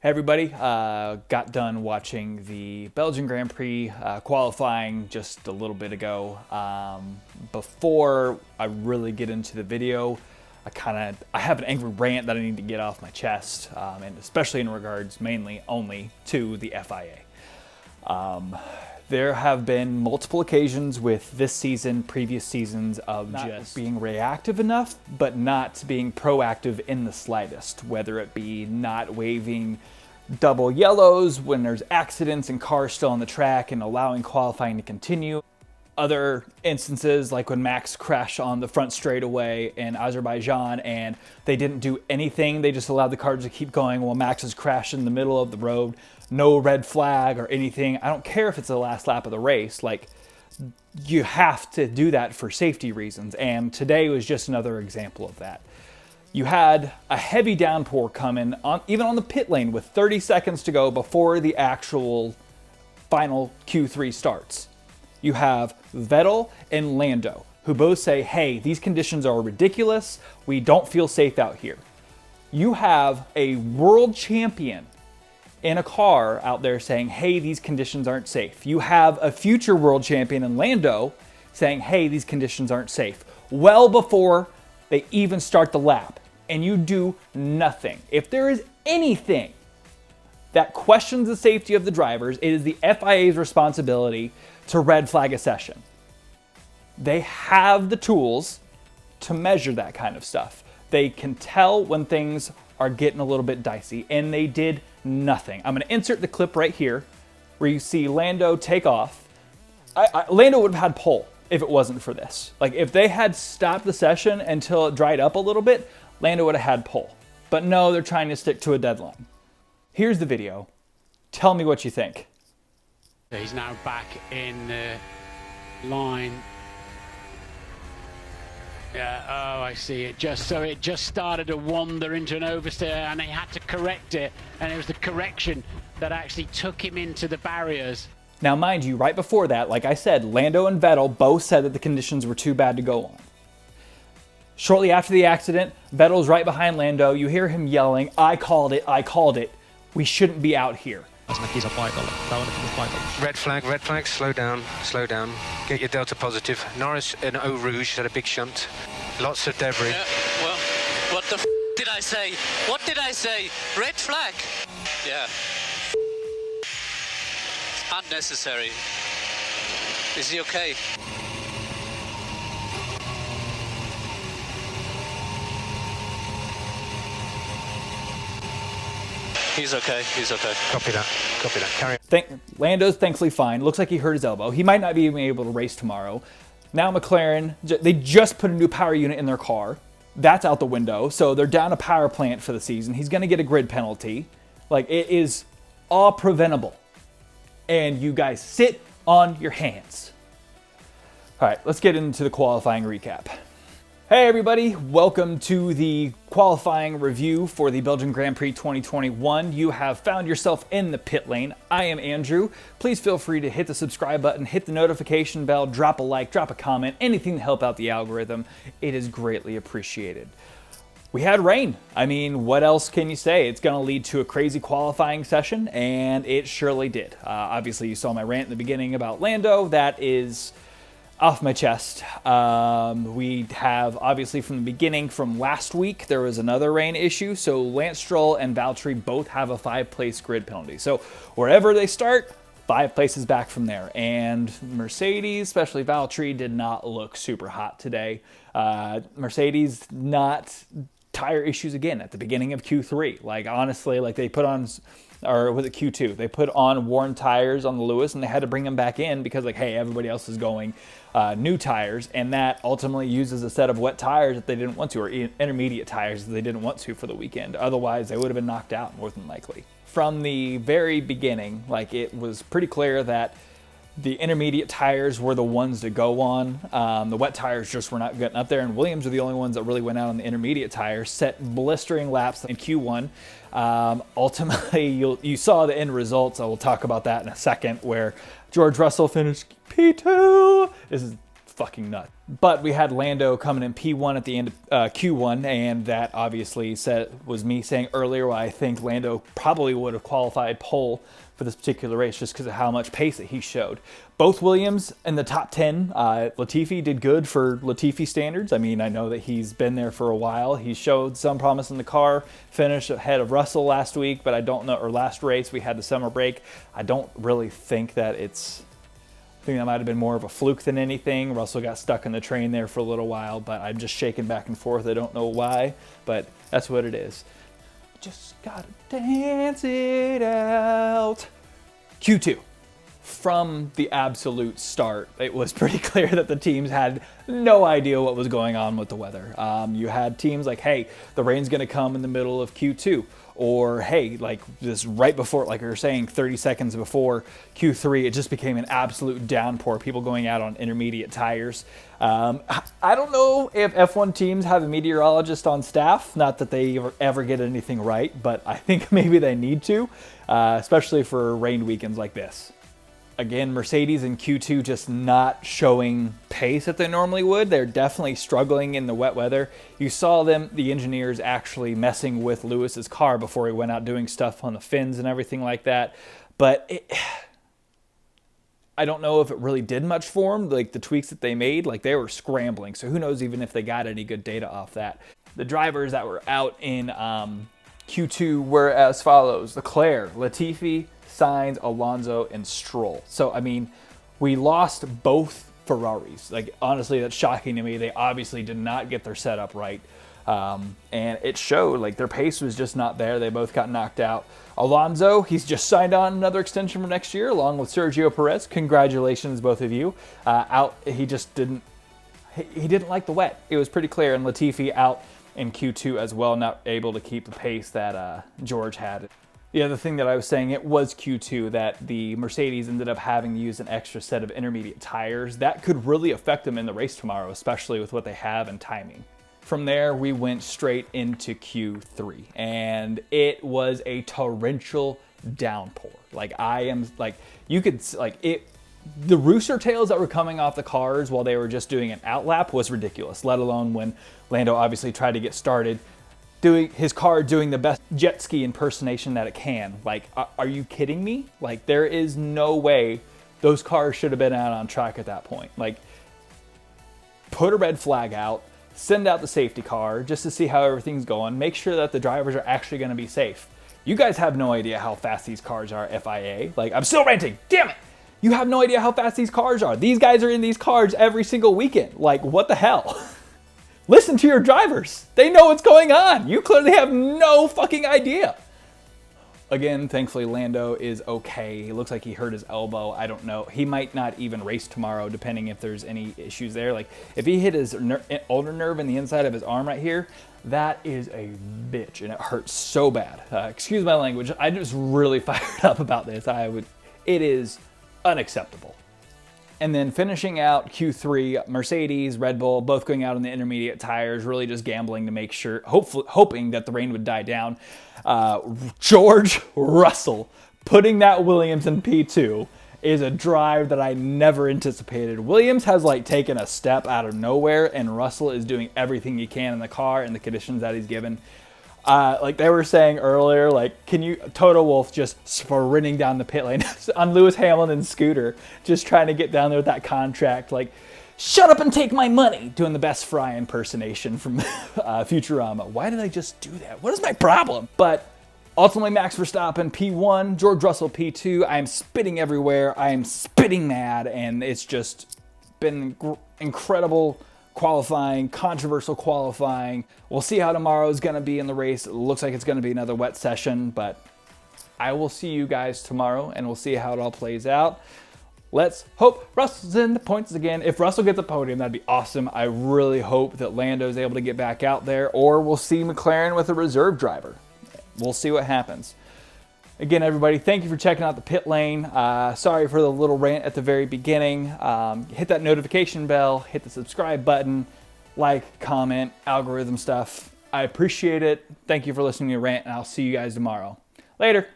Hey everybody, got done watching the Belgian Grand Prix qualifying just a little bit ago. Before I really get into the video, I have an angry rant that I need to get off my chest, and especially in regards mainly only to the FIA. There have been multiple occasions with this season, previous seasons, of not just being reactive enough, but not being proactive in the slightest, whether it be not waving double yellows when there's accidents and cars still on the track and allowing qualifying to continue. Other instances, like when Max crashed on the front straightaway in Azerbaijan and they didn't do anything, they just allowed the cars to keep going while Max is crashed in the middle of the road. No red flag or anything. I don't care if it's the last lap of the race. Like, you have to do that for safety reasons. And today was just another example of that. You had a heavy downpour coming on, even on the pit lane with 30 seconds to go before the actual final Q3 starts. You have Vettel and Lando, who both say, hey, these conditions are ridiculous. We don't feel safe out here. You have a world champion in a car out there saying, hey, these conditions aren't safe. You have a future world champion in Lando saying, hey, these conditions aren't safe, well before they even start the lap, and you do nothing. If there is anything that questions the safety of the drivers, it is the FIA's responsibility to red flag a session. They have the tools to measure that kind of stuff. They can tell when things are getting a little bit dicey, and they did nothing. I'm going to insert the clip right here where you see Lando take off. Lando would have had pole if it wasn't for this. Like, if they had stopped the session until it dried up a little bit, Lando would have had pole. But no, they're trying to stick to a deadline. Here's the video. Tell me what you think. He's now back in line. Yeah, oh, I see it. It just started to wander into an oversteer, and he had to correct it, and it was the correction that actually took him into the barriers. Now, mind you, right before that, like I said, Lando and Vettel both said that the conditions were too bad to go on. Shortly after the accident, Vettel's right behind Lando. You hear him yelling, I called it, I called it. We shouldn't be out here. Red flag, slow down, get your delta positive. Norris in Eau Rouge had a big shunt, lots of debris. Yeah, well, what the did I say? What did I say? Red flag? Yeah. It's unnecessary. Is he okay? He's okay, he's okay. Copy that, carry on. Lando's thankfully fine. Looks like he hurt his elbow. He might not be even able to race tomorrow. Now McLaren, they just put a new power unit in their car. That's out the window, so they're down a power plant for the season. He's gonna get a grid penalty. Like, it is all preventable. And you guys sit on your hands. All right, let's get into the qualifying recap. Hey everybody, welcome to the qualifying review for the Belgian Grand Prix 2021. You have found yourself in the pit lane. I am Andrew. Please feel free to hit the subscribe button, hit the notification bell, drop a like, drop a comment, anything to help out the algorithm. It is greatly appreciated. We had rain. I mean, what else can you say? It's going to lead to a crazy qualifying session, and it surely did. Obviously, you saw my rant in the beginning about Lando. That is off my chest. We have, obviously, from the beginning, from last week, there was another rain issue. So Lance Stroll and Valteri both have a 5-place grid penalty. So wherever they start, 5 places back from there. And Mercedes, especially Valtteri, did not look super hot today. Mercedes, not tire issues again at the beginning of Q3. Like, honestly, like they put on, or was it Q2? They put on worn tires on the Lewis, and they had to bring them back in because, like, hey, everybody else is going new tires, and that ultimately uses a set of wet tires that they didn't want to, or intermediate tires that they didn't want to for the weekend. Otherwise, they would have been knocked out more than likely. From the very beginning, like, it was pretty clear that the intermediate tires were the ones to go on. The wet tires just were not getting up there, and Williams are the only ones that really went out on the intermediate tires, set blistering laps in Q1. Ultimately, you saw the end results. I will talk about that in a second, where George Russell finished P2. This is fucking nuts. But we had Lando coming in P1 at the end of Q1, and that obviously was me saying earlier why I think Lando probably would have qualified pole for this particular race just because of how much pace that he showed. Both Williams in the top 10. Latifi did good for Latifi standards. I mean, I know that he's been there for a while. He showed some promise in the car, finished ahead of Russell last week, but I don't know, or last race we had the summer break. I don't really think that I think that might have been more of a fluke than anything. Russell got stuck in the train there for a little while, but I'm just shaking back and forth. I don't know why, but that's what it is. Just gotta dance it out. Q2. From the absolute start, it was pretty clear that the teams had no idea what was going on with the weather. You had teams like, hey, the rain's gonna come in the middle of Q2. Or, hey, like this right before, like we were saying, 30 seconds before Q3, it just became an absolute downpour. People going out on intermediate tires. I don't know if F1 teams have a meteorologist on staff. Not that they ever get anything right, but I think maybe they need to, especially for rain weekends like this. Again, Mercedes in Q2 just not showing pace that they normally would. They're definitely struggling in the wet weather. You saw them, the engineers, actually messing with Lewis's car before he went out doing stuff on the fins and everything like that. But I don't know if it really did much for them, like the tweaks that they made. Like they were scrambling, so who knows even if they got any good data off that. The drivers that were out in Q2 were as follows: Leclerc, Latifi, Sainz, Alonso, and Stroll. So, I mean, we lost both Ferraris. Like, honestly, that's shocking to me. They obviously did not get their setup right. And it showed, like, their pace was just not there. They both got knocked out. Alonso, he's just signed on another extension for next year, along with Sergio Perez. Congratulations, both of you. He just didn't like the wet. It was pretty clear. And Latifi out in Q2 as well, not able to keep the pace that George had. The other thing that I was saying, it was Q2 that the Mercedes ended up having to use an extra set of intermediate tires. That could really affect them in the race tomorrow, especially with what they have and timing. From there, we went straight into Q3, and it was a torrential downpour. Like, the rooster tails that were coming off the cars while they were just doing an outlap was ridiculous, let alone when Lando obviously tried to get started. His car doing the best jet ski impersonation that it can. Like, are you kidding me? Like, there is no way those cars should have been out on track at that point. Like, put a red flag out, send out the safety car just to see how everything's going, make sure that the drivers are actually going to be safe. You guys have no idea how fast these cars are, FIA. Like, I'm still ranting, damn it! You have no idea how fast these cars are. These guys are in these cars every single weekend. Like, what the hell? Listen to your drivers. They know what's going on. You clearly have no fucking idea. Again, thankfully, Lando is okay. It looks like he hurt his elbow. I don't know. He might not even race tomorrow, depending if there's any issues there. Like, if he hit his ulnar nerve in the inside of his arm right here, that is a bitch, and it hurts so bad. Excuse my language. I'm just really fired up about this. It is unacceptable. And then finishing out Q3, Mercedes, Red Bull, both going out on the intermediate tires, really just gambling to make sure, hoping that the rain would die down. George Russell putting that Williams in P2 is a drive that I never anticipated. Williams has like taken a step out of nowhere, and Russell is doing everything he can in the car and the conditions that he's given. Like they were saying earlier, like, can you, Toto Wolff just sprinting down the pit lane on Lewis Hamilton's scooter, just trying to get down there with that contract, like, shut up and take my money, doing the best Fry impersonation from Futurama. Why did I just do that? What is my problem? But ultimately, Max Verstappen P1, George Russell P2. I am spitting everywhere. I am spitting mad, and it's just been incredible qualifying, controversial qualifying. We'll see how tomorrow is going to be in the race. It looks like it's going to be another wet session, but I will see you guys tomorrow, and we'll see how it all plays out. Let's hope Russell's in the points again. If Russell gets a podium, that'd be awesome. I really hope that Lando's able to get back out there, or we'll see McLaren with a reserve driver. We'll see what happens. Again, everybody, thank you for checking out the pit lane. Sorry for the little rant at the very beginning. Hit that notification bell, hit the subscribe button, like, comment, algorithm stuff. I appreciate it. Thank you for listening to me rant, and I'll see you guys tomorrow. Later.